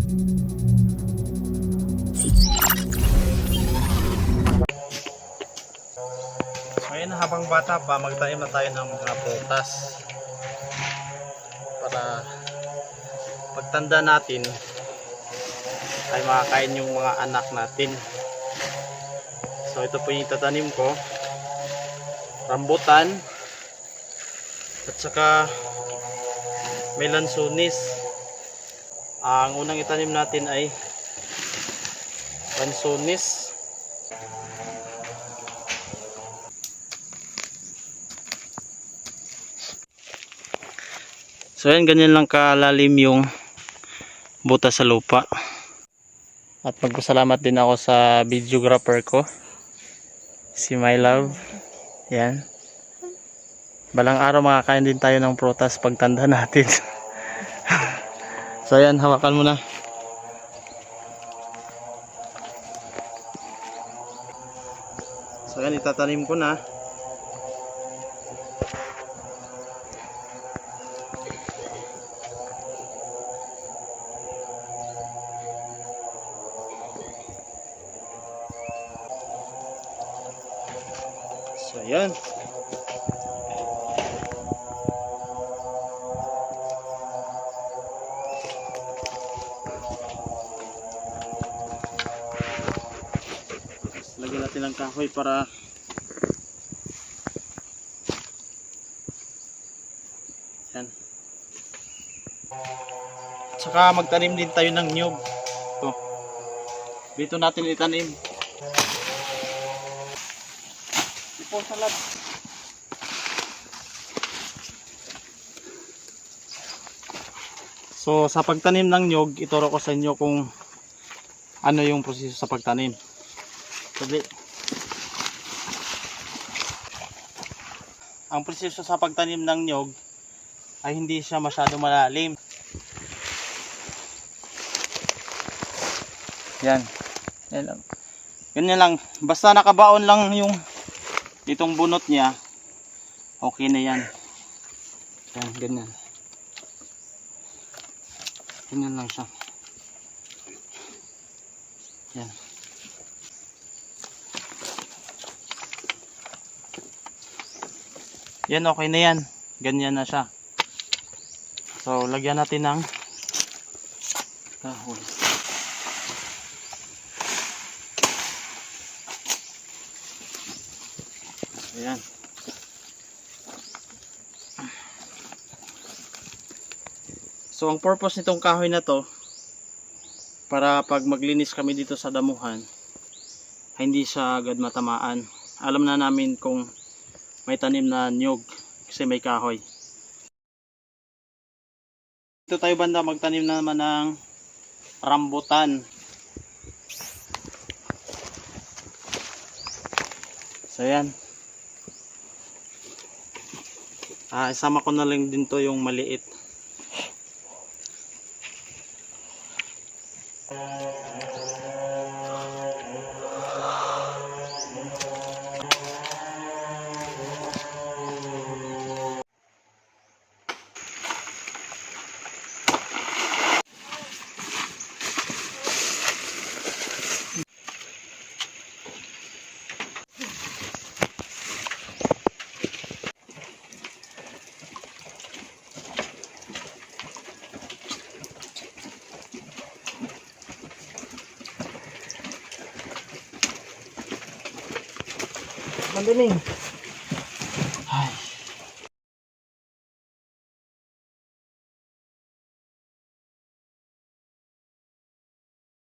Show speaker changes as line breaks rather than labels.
Ngayon habang bata pa, magtanim na tayo ng mga prutas para pagtanda natin ay makakain yung mga anak natin. So ito po yung itatanim ko, rambutan at saka may lansunis. Ang unang itanim natin ay lansunis. So yan, ganyan lang kalalim yung butas sa lupa. At magpasalamat din ako sa videographer ko, si My Love. Yan. Balang araw makakain din tayo ng prutas pagtanda natin. So yan, hawakan mo na. So yan, itatanim ko na. So yan. Lagyan natin ng kahoy para yan. Tsaka magtanim din tayo ng niyog. Ito. Dito natin itanim. Ito salad. So sa pagtanim ng niyog, ituro ko sa inyo kung ano yung proseso sa pagtanim. Ang proseso sa pagtanim ng niyog ay hindi siya masyado malalim. Yan. Yan lang. Ganyan lang. Basta nakabaon lang yung itong bunot niya, okay na yan. Yan, ganyan. Ganyan lang siya. Yan. Yan, okay na yan. Ganyan na siya. So lagyan natin ng kahoy. Ayan. So ang purpose nitong kahoy na to, para pag maglinis kami dito sa damuhan, hindi siya agad matamaan. Alam na namin kung may tanim na niyog kasi may kahoy. Dito tayo banda magtanim naman ng rambutan. So yan. Isama ko na lang din to yung maliit. Mandiling.